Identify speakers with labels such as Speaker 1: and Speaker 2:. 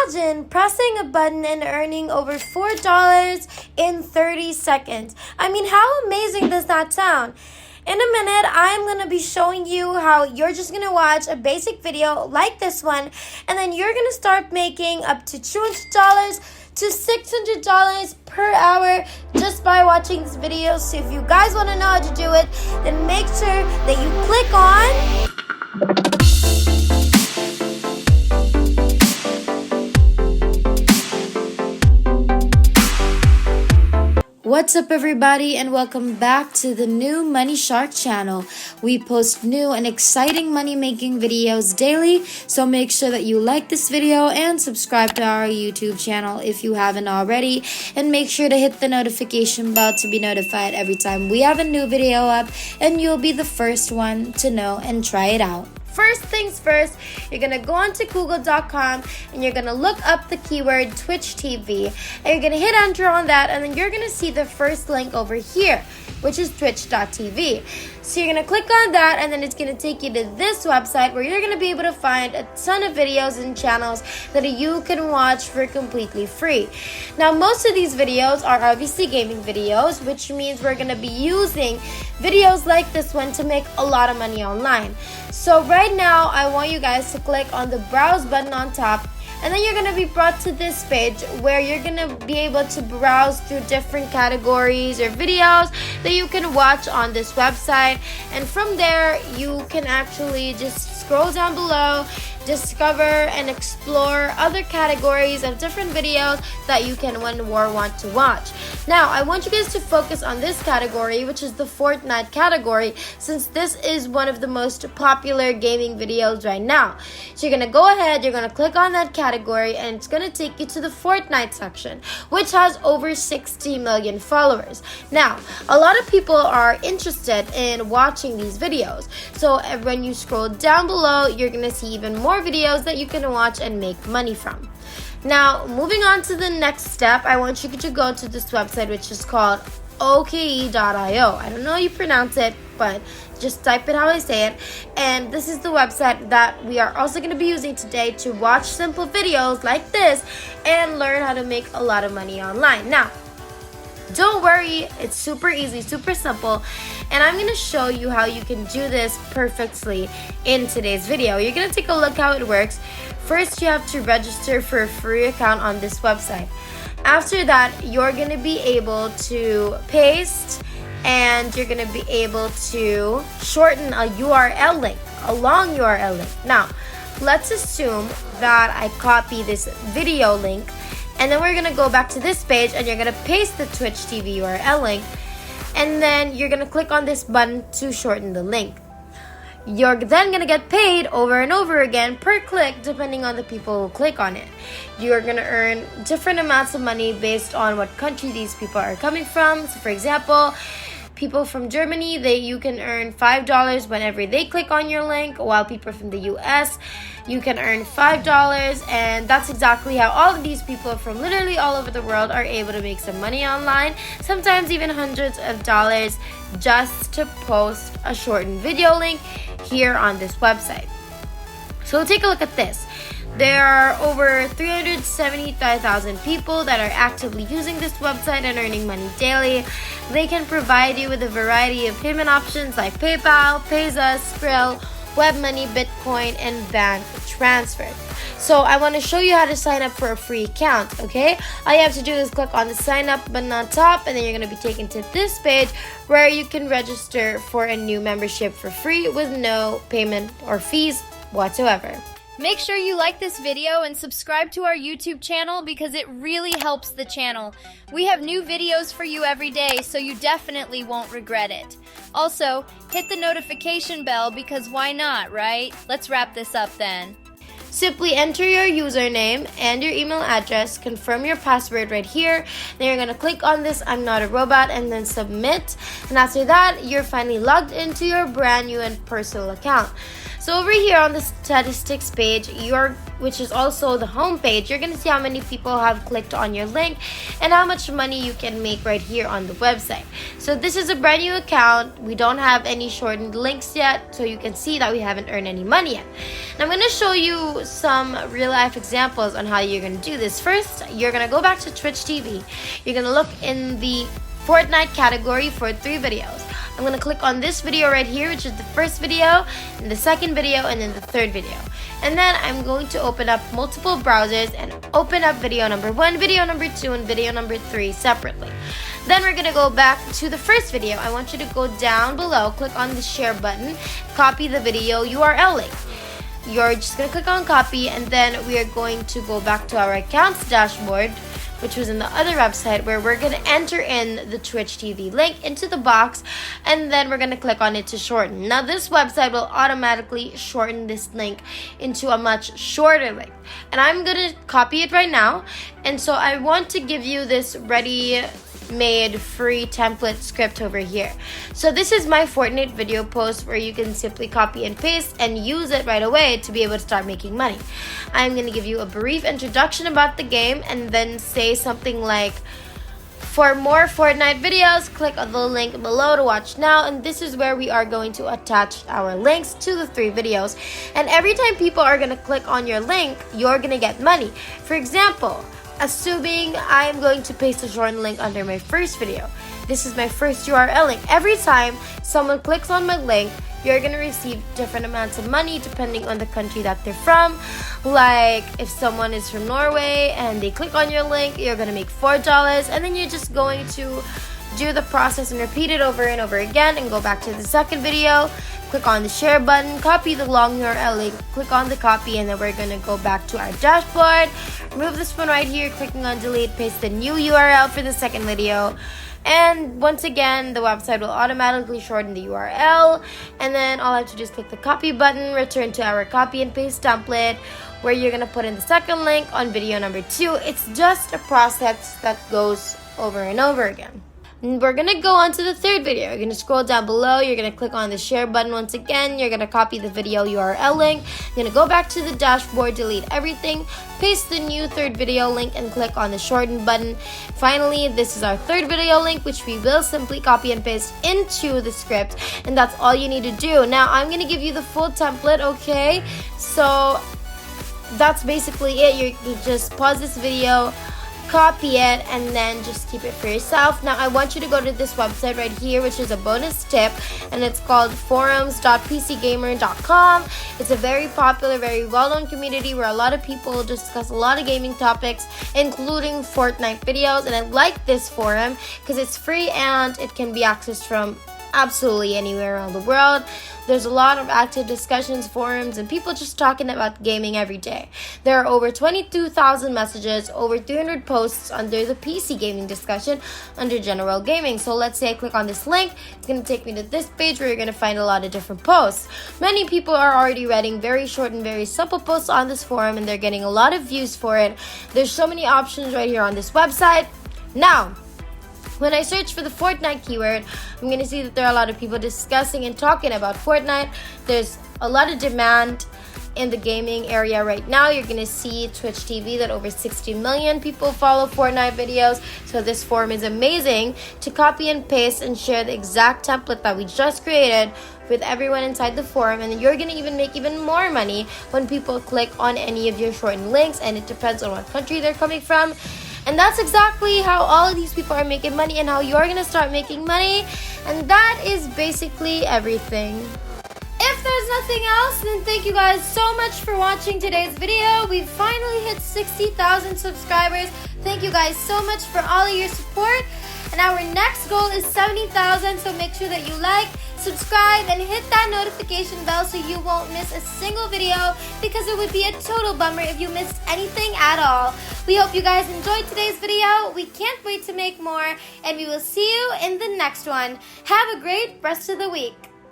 Speaker 1: imagine pressing a button and earning over $4 in 30 seconds. I mean, how amazing does that sound? In a minute, I'm going to be showing you how you're just going to watch a basic video like this one, and then you're going to start making up to $200 to $600 per hour just by watching this video. So if you guys want to know how to do it, then make sure that you click on What's up, everybody, and welcome back to the new Money Shark channel. We post new and exciting money making videos daily, so make sure that you like this video and subscribe to our YouTube channel if you haven't already, and make sure to hit the notification bell to be notified every time we have a new video up, and you'll be the first one to know and try it out. First things first, you're going to go onto google.com and you're going to look up the keyword Twitch TV, and you're going to hit enter on that, and then you're going to see the first link over here, which is twitch.tv. So you're going to click on that, and then it's going to take you to this website where you're going to be able to find a ton of videos and channels that you can watch for completely free. Now, most of these videos are obviously gaming videos, which means we're going to be using videos like this one to make a lot of money online. So right now, I want you guys to click on the browse button on top, and then you're going to be brought to this page where you're going to be able to browse through different categories or videos that you can watch on this website. And from there, you can actually just scroll down below, discover and explore other categories of different videos that you can want to watch. Now, I want you guys to focus on this category, which is the Fortnite category, since this is one of the most popular gaming videos right now. So you're going to go ahead, you're going to click on that category, and it's going to take you to the Fortnite section, which has over 60 million followers. Now, a lot of people are interested in watching these videos. So when you scroll down below, you're going to see even more videos that you can watch and make money from. Now, moving on to the next step, I want you to go to this website, which is called OKE.io. I don't know how you pronounce it, but just type it how I say it. And this is the website that we are also going to be using today to watch simple videos like this and learn how to make a lot of money online. Now, don't worry, it's super easy, super simple, and I'm going to show you how you can do this perfectly in today's video. You're going to take a look how it works. First, you have to register for a free account on this website. After that, you're going to be able to paste, and you're going to be able to shorten a URL link, a long URL link. Now, let's assume that I copy this video link, and then we're going to go back to this page, and you're going to paste the Twitch TV URL link, and then you're going to click on this button to shorten the link. You're then going to get paid over and over again per click, depending on the people who click on it. You're going to earn different amounts of money based on what country these people are coming from. So for example, people from Germany, you can earn $5 whenever they click on your link, while people from the US, you can earn $5, and that's exactly how all of these people from literally all over the world are able to make some money online, sometimes even hundreds of dollars, just to post a shortened video link here on this website. So take a look at this. There are over 375,000 people that are actively using this website and earning money daily. They can provide you with a variety of payment options like PayPal, Payza, Skrill, WebMoney, Bitcoin, and bank transfer. So I want to show you how to sign up for a free account, okay? All you have to do is click on the sign up button on top, and then you're going to be taken to this page where you can register for a new membership for free with no payment or fees whatsoever.
Speaker 2: Make sure you like this video and subscribe to our YouTube channel because it really helps the channel. We have new videos for you every day, so you definitely won't regret it. Also, hit the notification bell because why not, right? Let's wrap this up then.
Speaker 1: Simply enter your username and your email address, confirm your password right here, then you're going to click on this I'm not a robot and then submit, and after that you're finally logged into your brand new and personal account. So over here on the statistics page, which is also the home page, you're gonna see how many people have clicked on your link and how much money you can make right here on the website. So this is a brand new account. We don't have any shortened links yet, so you can see that we haven't earned any money yet. And I'm gonna show you some real life examples on how you're gonna do this. First, you're gonna go back to Twitch TV. You're gonna look in the Fortnite category for 3 videos. I'm gonna click on this video right here, which is the first video, and the second video, and then the third video. And then I'm going to open up multiple browsers and open up video number 1, video number 2, and video number 3 separately. Then we're gonna go back to the first video. I want you to go down below, click on the share button, copy the video URL link. You're just gonna click on copy, and then we are going to go back to our accounts dashboard, which was in the other website, where we're gonna enter in the Twitch TV link into the box, and then we're gonna click on it to shorten. Now this website will automatically shorten this link into a much shorter link, and I'm gonna copy it right now. And so I want to give you this ready-made free template script over here. So this is my Fortnite video post where you can simply copy and paste and use it right away to be able to start making money. I'm going to give you a brief introduction about the game and then say something like, for more Fortnite videos, click on the link below to watch now. And this is where we are going to attach our links to the 3 videos. And every time people are going to click on your link, you're going to get money. For example, assuming I'm going to paste a shortened link under my first video. This is my first URL link. Every time someone clicks on my link, you're going to receive different amounts of money depending on the country that they're from. Like if someone is from Norway and they click on your link, you're going to make $4, and then you're just going to do the process and repeat it over and over again and go back to the second video, click on the share button, copy the long URL link, click on the copy, and then we're going to go back to our dashboard, remove this one right here, clicking on delete, paste the new URL for the second video. And once again, the website will automatically shorten the URL, and then all I have to do is click the copy button, return to our copy and paste template, where you're going to put in the second link on video number 2. It's just a process that goes over and over again. And we're going to go on to the third video. You're going to scroll down below. You're going to click on the share button once again. You're going to copy the video URL link. You're going to go back to the dashboard, delete everything, paste the new third video link, and click on the shorten button. Finally, this is our third video link, which we will simply copy and paste into the script. And that's all you need to do. Now, I'm going to give you the full template, okay? So that's basically it. You just pause this video, copy it, and then just keep it for yourself. Now I want you to go to this website right here, which is a bonus tip, and it's called forums.pcgamer.com. It's a very popular, very well-known community where a lot of people discuss a lot of gaming topics, including Fortnite videos. And I like this forum because it's free and it can be accessed from absolutely anywhere around the world. There's a lot of active discussions, forums, and people just talking about gaming every day. There are over 22,000 messages, over 300 posts under the PC gaming discussion under general gaming. So let's say I click on this link, it's going to take me to this page where you're going to find a lot of different posts. Many people are already writing very short and very simple posts on this forum, and they're getting a lot of views for it. There's so many options right here on this website. Now, when I search for the Fortnite keyword, I'm going to see that there are a lot of people discussing and talking about Fortnite. There's a lot of demand in the gaming area right now. You're going to see Twitch TV that over 60 million people follow Fortnite videos. So this forum is amazing to copy and paste and share the exact template that we just created with everyone inside the forum, and then you're going to even make even more money when people click on any of your shortened links, and it depends on what country they're coming from. And that's exactly how all of these people are making money and how you're going to start making money. And that is basically everything. If there's nothing else, then thank you guys so much for watching today's video. We finally hit 60,000 subscribers. Thank you guys so much for all of your support. And our next goal is 70,000, so make sure that you like, subscribe, and hit that notification bell so you won't miss a single video, because it would be a total bummer if you missed anything at all. We hope you guys enjoyed today's video. We can't wait to make more, and we will see you in the next one. Have a great rest of the week.